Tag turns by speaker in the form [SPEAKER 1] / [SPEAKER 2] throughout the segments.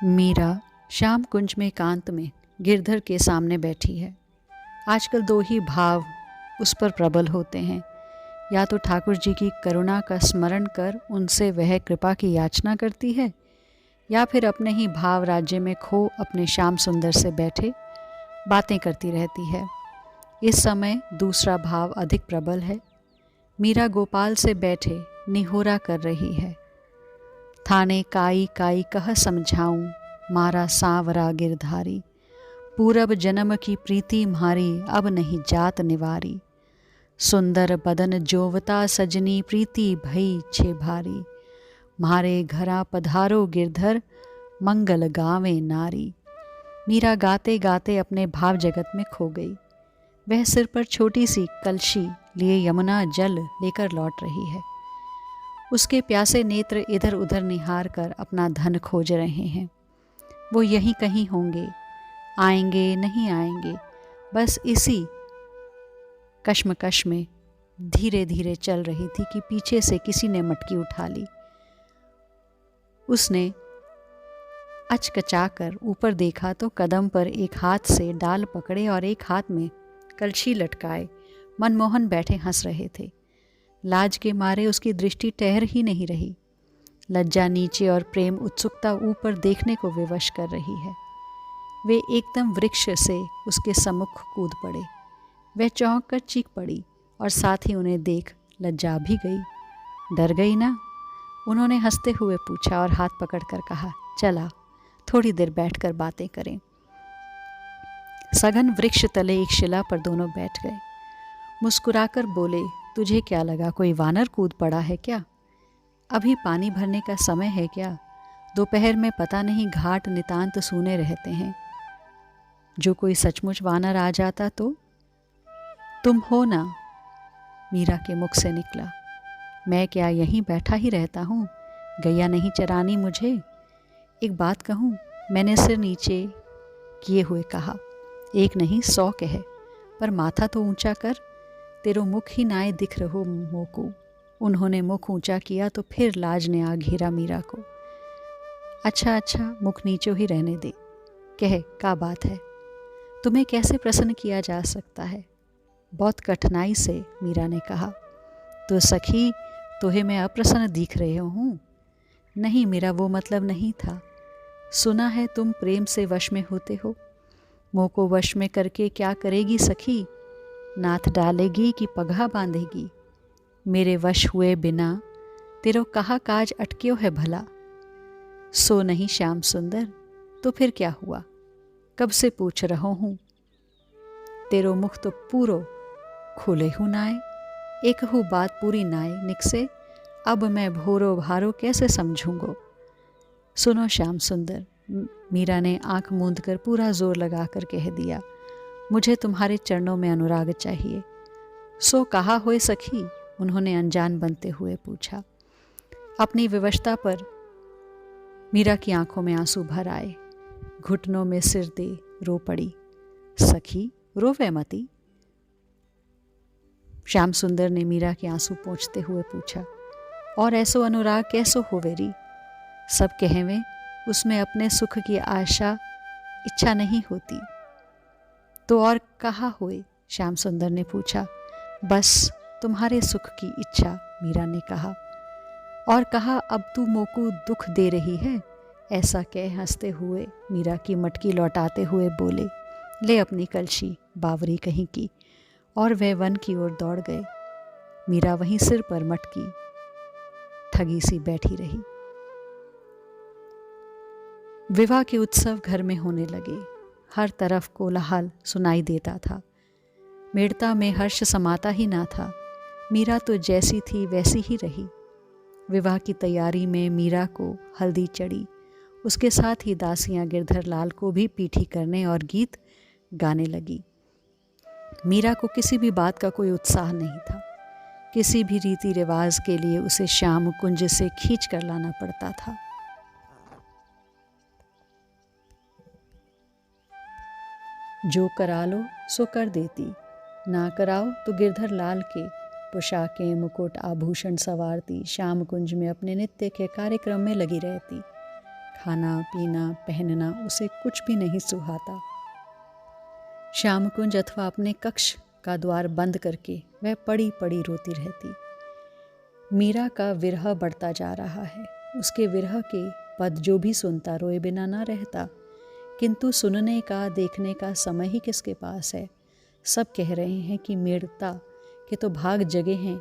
[SPEAKER 1] मीरा श्याम कुंज में एकांत में गिरधर के सामने बैठी है। आजकल दो ही भाव उस पर प्रबल होते हैं, या तो ठाकुर जी की करुणा का स्मरण कर उनसे वह कृपा की याचना करती है, या फिर अपने ही भाव राज्य में खो अपने श्याम सुंदर से बैठे बातें करती रहती है। इस समय दूसरा भाव अधिक प्रबल है। मीरा गोपाल से बैठे निहोरा कर रही है। थाने काई काई कह समझाऊं, मारा सांवरा गिरधारी, पूरब जन्म की प्रीति म्हारी, अब नहीं जात निवारी। सुंदर बदन जोवता सजनी, प्रीति भई छे भारी, म्हारे घरा पधारो गिरधर, मंगल गावे नारी। मीरा गाते गाते अपने भाव जगत में खो गई। वह सिर पर छोटी सी कलशी लिए यमुना जल लेकर लौट रही है। उसके प्यासे नेत्र इधर उधर निहार कर अपना धन खोज रहे हैं। वो यहीं कहीं होंगे, आएंगे नहीं आएंगे, बस इसी कश्मकश में धीरे धीरे चल रही थी कि पीछे से किसी ने मटकी उठा ली। उसने अचकचाकर ऊपर देखा तो कदम पर एक हाथ से डाल पकड़े और एक हाथ में कलशी लटकाए मनमोहन बैठे हंस रहे थे। लाज के मारे उसकी दृष्टि ठहर ही नहीं रही। लज्जा नीचे और प्रेम उत्सुकता ऊपर देखने को विवश कर रही है। वे एकदम वृक्ष से उसके सम्मुख कूद पड़े। वह चौंक कर चीख पड़ी और साथ ही उन्हें देख लज्जा भी गई। डर गई ना? उन्होंने हंसते हुए पूछा और हाथ पकड़कर कहा, चला थोड़ी देर बैठकर बातें करें। सघन वृक्ष तले एक शिला पर दोनों बैठ गए। मुस्कुराकर बोले, तुझे क्या लगा कोई वानर कूद पड़ा है क्या? अभी पानी भरने का समय है क्या? दोपहर में पता नहीं घाट नितांत सूने रहते हैं। जो कोई सचमुच वानर आ जाता तो? तुम हो ना? मीरा के मुख से निकला। मैं क्या यहीं बैठा ही रहता हूँ? गैया नहीं चरानी मुझे? एक बात कहूँ? मैंने सिर नीचे किए हुए कहा। एक नहीं 100 कहे, पर माथा तो ऊंचा कर। तेरो मुख ही नाए दिख रहो मोको। उन्होंने मुख ऊंचा किया तो फिर लाज ने आ घेरा मीरा को। अच्छा अच्छा, मुख नीचे ही रहने दे। कह, क्या बात है? तुम्हें कैसे प्रसन्न किया जा सकता है? बहुत कठिनाई से, मीरा ने कहा। तो सखी, तुम्हें मैं अप्रसन्न दिख रही हूँ? नहीं, मेरा वो मतलब नहीं था। सुना है तुम प्रेम से वश में होते हो। मोह को वश में करके क्या करेगी सखी? नाथ डालेगी कि पगहा बांधेगी? मेरे वश हुए बिना तेरो कहा काज अटक्यो है भला? सो नहीं श्याम सुंदर, तो फिर क्या हुआ? कब से पूछ रहा हूँ। तेरो मुख तो पूरो खोले हूँ नाए, एक हूँ बात पूरी नाए निकसे। अब मैं भोरो भारो कैसे समझूंगो? सुनो श्याम सुंदर, मीरा ने आंख मूंद कर पूरा जोर लगाकर कह दिया, मुझे तुम्हारे चरणों में अनुराग चाहिए। सो कहा होए सखी? उन्होंने अनजान बनते हुए पूछा। अपनी विवशता पर मीरा की आंखों में आंसू भर आए। घुटनों में सिर दे रो पड़ी। सखी, रोवे मती। श्याम सुंदर ने मीरा के आंसू पोंछते हुए पूछा, और ऐसो अनुराग कैसो होवेरी? सब कहवे उसमें अपने सुख की आशा इच्छा नहीं होती। तो और कहा होए? श्याम सुंदर ने पूछा। बस तुम्हारे सुख की इच्छा, मीरा ने कहा। और कहा, अब तू मोको दुख दे रही है? ऐसा कह हंसते हुए मीरा की मटकी लौटाते हुए बोले, ले अपनी कलशी, बावरी कहीं की। और वह वन की ओर दौड़ गए। मीरा वहीं सिर पर मटकी ठगी सी बैठी रही। विवाह के उत्सव घर में होने लगे। हर तरफ कोलाहल सुनाई देता था। मेड़ता में हर्ष समाता ही ना था। मीरा तो जैसी थी वैसी ही रही। विवाह की तैयारी में मीरा को हल्दी चढ़ी। उसके साथ ही दासियां गिरधर लाल को भी पीठी करने और गीत गाने लगी। मीरा को किसी भी बात का कोई उत्साह नहीं था। किसी भी रीति रिवाज के लिए उसे श्याम कुंज से खींच कर लाना पड़ता था। जो करा लो सो कर देती, ना कराओ तो गिरधर लाल के पोशाकें, मुकुट, आभूषण संवारती श्याम कुंज में अपने नित्य के कार्यक्रम में लगी रहती। खाना पीना पहनना उसे कुछ भी नहीं सुहाता। श्याम कुंज अथवा अपने कक्ष का द्वार बंद करके वह पड़ी पड़ी रोती रहती। मीरा का विरह बढ़ता जा रहा है। उसके विरह के पद जो भी सुनता रोए बिना ना रहता, किंतु सुनने का देखने का समय ही किसके पास है। सब कह रहे हैं कि मेड़ता के तो भाग जगे हैं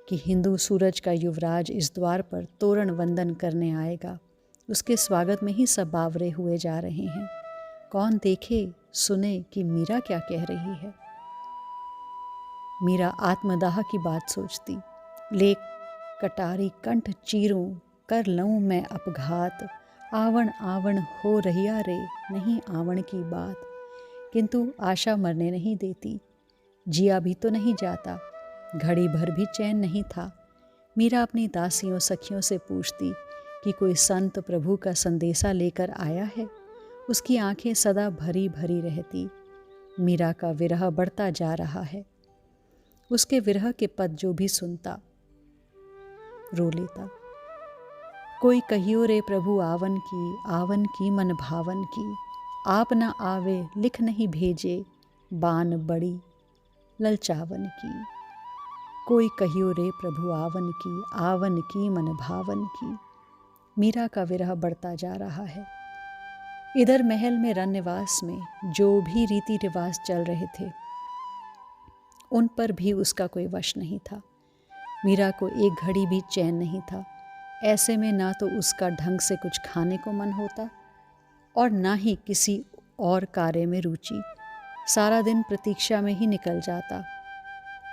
[SPEAKER 1] कि हिंदू सूरज का युवराज इस द्वार पर तोरण वंदन करने आएगा। उसके स्वागत में ही सब बावरे हुए जा रहे हैं। कौन देखे सुने कि मीरा क्या कह रही है। मीरा आत्मदाह की बात सोचती। ले कटारी कंठ चीरूं, कर लऊं मैं अपघात, आवण आवण हो रहिया रे, नहीं आवण की बात। किंतु आशा मरने नहीं देती। जिया भी तो नहीं जाता, घड़ी भर भी चैन नहीं था। मीरा अपनी दासियों सखियों से पूछती कि कोई संत प्रभु का संदेशा लेकर आया है। उसकी आंखें सदा भरी भरी रहती। मीरा का विरह बढ़ता जा रहा है। उसके विरह के पद जो भी सुनता रो लेता। कोई कहियो रे प्रभु आवन की मन भावन की, आप न आवे लिख नहीं भेजे, बान बड़ी ललचावन की। कोई कहियो रे प्रभु आवन की मन भावन की। मीरा का विरह बढ़ता जा रहा है। इधर महल में रन्यवास में जो भी रीति रिवाज चल रहे थे, उन पर भी उसका कोई वश नहीं था। मीरा को एक घड़ी भी चैन नहीं था। ऐसे में ना तो उसका ढंग से कुछ खाने को मन होता और ना ही किसी और कार्य में रुचि। सारा दिन प्रतीक्षा में ही निकल जाता।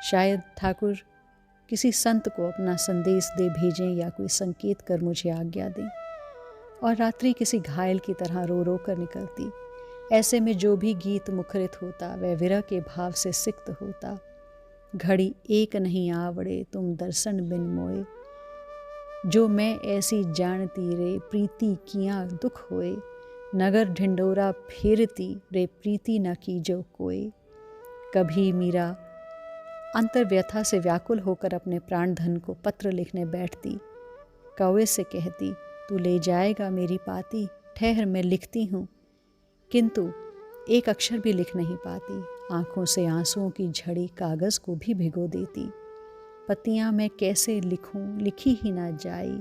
[SPEAKER 1] शायद ठाकुर किसी संत को अपना संदेश दे भेजें या कोई संकेत कर मुझे आज्ञा दें। और रात्रि किसी घायल की तरह रो रो कर निकलती। ऐसे में जो भी गीत मुखरित होता वह विरह के भाव से सिक्त होता। घड़ी एक नहीं आवड़े तुम दर्शन बिन मोए, जो मैं ऐसी जानती रे प्रीति किया दुख होए। नगर ढिंडोरा फेरती रे प्रीति न कीजो कोई। कभी मीरा अंतर्व्यथा से व्याकुल होकर अपने प्राणधन को पत्र लिखने बैठती। कौवे से कहती, तू ले जाएगा मेरी पाती, ठहर मैं लिखती हूँ। किंतु एक अक्षर भी लिख नहीं पाती। आंखों से आंसुओं की झड़ी कागज़ को भी भिगो देती। पतियाँ मैं कैसे लिखूं, लिखी ही ना जाई।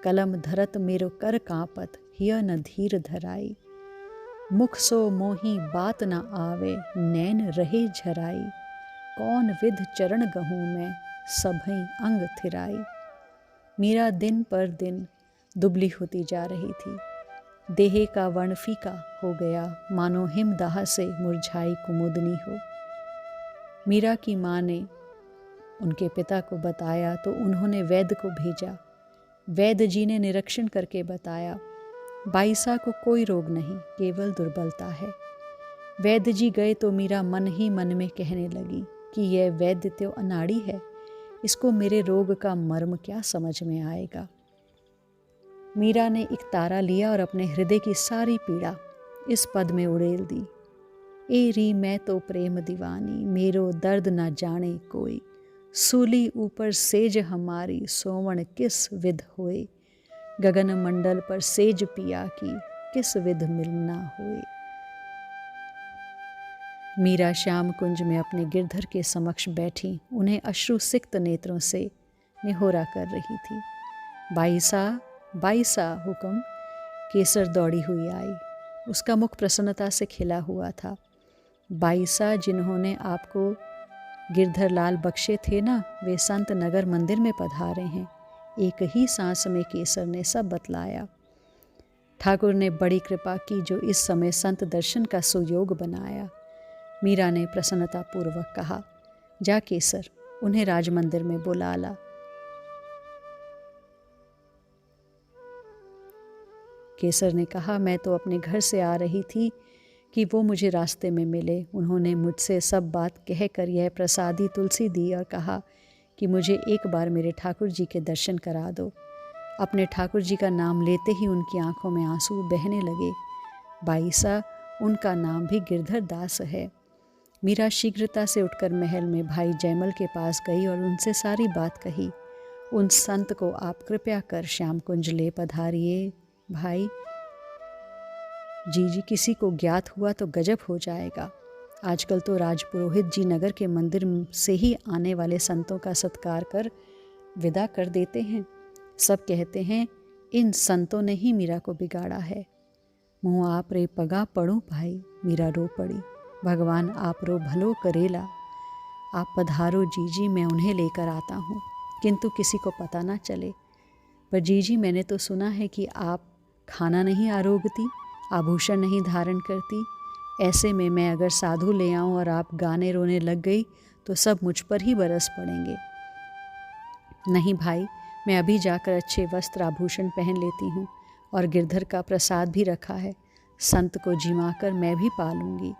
[SPEAKER 1] कलम धरत मेरो कर कांपत, हिय न धीर धराई। मुख सो मोही बात न आवे, नैन रहे झराई। कौन विध चरण गहूँ मैं, सभई अंग थिराई। मीरा दिन पर दिन दुबली होती जा रही थी। देह का वर्ण फीका हो गया, मानो हिमदाह से मुरझाई कुमुदनी हो। मीरा की माँ ने उनके पिता को बताया तो उन्होंने वैद्य को भेजा। वैद्य जी ने निरीक्षण करके बताया, बाईसा को कोई रोग नहीं, केवल दुर्बलता है। वैद्य जी गए तो मीरा मन ही मन में कहने लगी कि यह वैद्य तो अनाड़ी है, इसको मेरे रोग का मर्म क्या समझ में आएगा। मीरा ने एक तारा लिया और अपने हृदय की सारी पीड़ा इस पद में उड़ेल दी। ए री मैं तो प्रेम दीवानी, मेरो दर्द न जाने कोई। सूली ऊपर सेज हमारी, सोवण किस विध होए। गगन मंडल पर सेज पिया की, किस विध मिलना होए। मीरा श्याम कुंज में अपने गिरधर के समक्ष बैठी उन्हें अश्रु सिक्त नेत्रों से निहोरा कर रही थी। बाईसा हुक्म। केसर दौड़ी हुई आई। उसका मुख प्रसन्नता से खिला हुआ था। बाईसा जिन्होंने आपको गिरधर लाल बख्शे थे ना, वे संत नगर मंदिर में पधारे हैं। एक ही सांस में केसर ने सब बतलाया। ठाकुर ने बड़ी कृपा की जो इस समय संत दर्शन का सुयोग बनाया। मीरा ने प्रसन्नता पूर्वक कहा, जा केसर, उन्हें राजमंदिर में बुला ला। केसर ने कहा, मैं तो अपने घर से आ रही थी कि वो मुझे रास्ते में मिले। उन्होंने मुझसे सब बात कहकर यह प्रसादी तुलसी दी और कहा कि मुझे एक बार मेरे ठाकुर जी के दर्शन करा दो। अपने ठाकुर जी का नाम लेते ही उनकी आंखों में आंसू बहने लगे। बाईसा, उनका नाम भी गिरधर दास है। मीरा शीघ्रता से उठकर महल में भाई जयमल के पास गई और उनसे सारी बात कही। उन संत को आप कृपया कर श्याम कुंज ले पधारिए, भाई जी किसी को ज्ञात हुआ तो गजब हो जाएगा। आजकल तो राजपुरोहित जी नगर के मंदिर से ही आने वाले संतों का सत्कार कर विदा कर देते हैं। सब कहते हैं इन संतों ने ही मीरा को बिगाड़ा है। मुँह आप रे पगा पड़ूं भाई, मीरा रो पड़ी। भगवान आप रो भलो करेला। आप पधारो जीजी, मैं उन्हें लेकर आता हूँ, किंतु किसी को पता ना चले। पर जीजी मैंने तो सुना है कि आप खाना नहीं आरोगती, आभूषण नहीं धारण करती। ऐसे में मैं अगर साधु ले आऊं और आप गाने रोने लग गई तो सब मुझ पर ही बरस पड़ेंगे। नहीं भाई, मैं अभी जाकर अच्छे वस्त्र आभूषण पहन लेती हूँ और गिरधर का प्रसाद भी रखा है। संत को जिमाकर मैं भी पालूंगी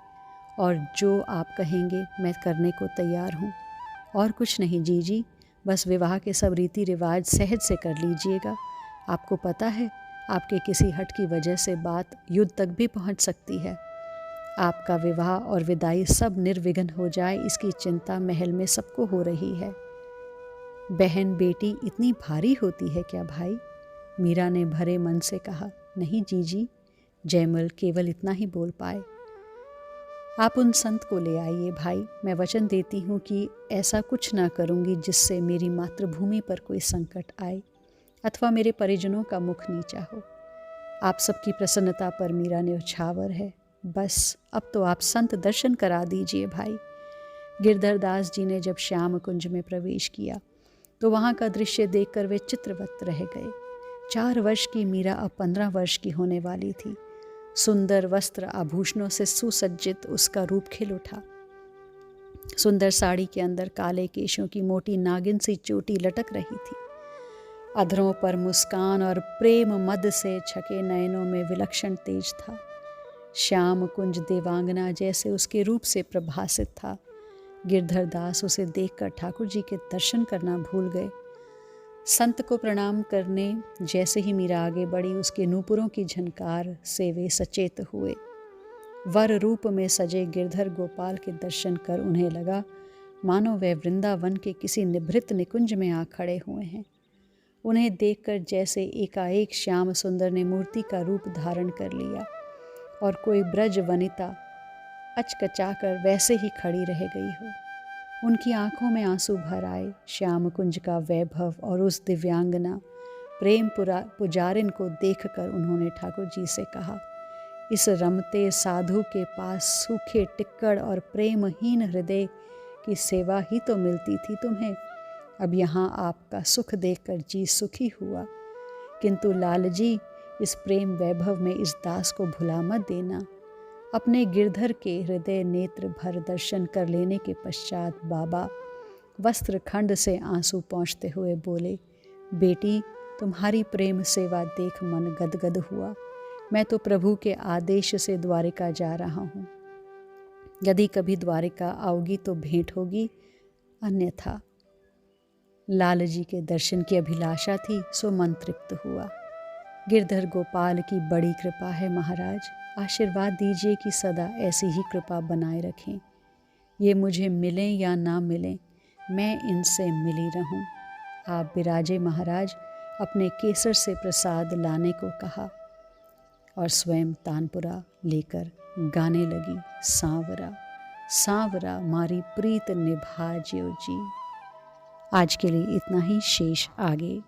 [SPEAKER 1] और जो आप कहेंगे मैं करने को तैयार हूँ। और कुछ नहीं जीजी, बस विवाह के सब रीति रिवाज सहज से कर लीजिएगा। आपको पता है आपके किसी हट की वजह से बात युद्ध तक भी पहुँच सकती है। आपका विवाह और विदाई सब निर्विघ्न हो जाए, इसकी चिंता महल में सबको हो रही है। बहन बेटी इतनी भारी होती है क्या भाई? मीरा ने भरे मन से कहा। नहीं जीजी, जयमल केवल इतना ही बोल पाए। आप उन संत को ले आइए भाई, मैं वचन देती हूँ कि ऐसा कुछ ना करूँगी जिससे मेरी मातृभूमि पर कोई संकट आए अथवा मेरे परिजनों का मुख नीचा हो। आप सबकी प्रसन्नता पर मीरा ने उछावर है। बस अब तो आप संत दर्शन करा दीजिए भाई। गिरधर दास जी ने जब श्याम कुंज में प्रवेश किया तो वहाँ का दृश्य देखकर वे चित्रवत रह गए। 4 वर्ष की मीरा अब 15 वर्ष की होने वाली थी। सुंदर वस्त्र आभूषणों से सुसज्जित उसका रूप खिल उठा। सुंदर साड़ी के अंदर काले केशों की मोटी नागिन सी चोटी लटक रही थी। अधरों पर मुस्कान और प्रेम मद से छके नयनों में विलक्षण तेज था। श्याम कुंज देवांगना जैसे उसके रूप से प्रभासित था। गिरधर दास उसे देखकर ठाकुर जी के दर्शन करना भूल गए। संत को प्रणाम करने जैसे ही मीरा आगे बढ़ी, उसके नूपुरों की झनकार से वे सचेत हुए। वर रूप में सजे गिरधर गोपाल के दर्शन कर उन्हें लगा मानो वे वृंदावन के किसी निभृत निकुंज में आ खड़े हुए हैं। उन्हें देखकर जैसे एकाएक श्याम सुंदर ने मूर्ति का रूप धारण कर लिया और कोई ब्रज वनिता अचकचाकर वैसे ही खड़ी रह गई हो। उनकी आंखों में आंसू भर आए। श्याम कुंज का वैभव और उस दिव्यांगना प्रेम पुजारिन को देखकर उन्होंने ठाकुर जी से कहा, इस रमते साधु के पास सूखे टिक्कड़ और प्रेमहीन हृदय की सेवा ही तो मिलती थी तुम्हें। अब यहाँ आपका सुख देखकर जी सुखी हुआ, किंतु लालजी इस प्रेम वैभव में इस दास को भुला मत देना। अपने गिरधर के हृदय नेत्र भर दर्शन कर लेने के पश्चात बाबा वस्त्र खंड से आंसू पोंछते हुए बोले, बेटी तुम्हारी प्रेम सेवा देख मन गदगद हुआ। मैं तो प्रभु के आदेश से द्वारिका जा रहा हूँ। यदि कभी द्वारिका आओगी तो भेंट होगी, अन्यथा लाल जी के दर्शन की अभिलाषा थी सो मन तृप्त हुआ। गिरधर गोपाल की बड़ी कृपा है महाराज, आशीर्वाद दीजिए कि सदा ऐसी ही कृपा बनाए रखें। ये मुझे मिलें या ना मिलें, मैं इनसे मिली रहूं। आप बिराजे महाराज। अपने केसर से प्रसाद लाने को कहा और स्वयं तानपुरा लेकर गाने लगी, सांवरा सांवरा मारी प्रीत निभा ज्यो जी। आज के लिए इतना ही, शेष आगे।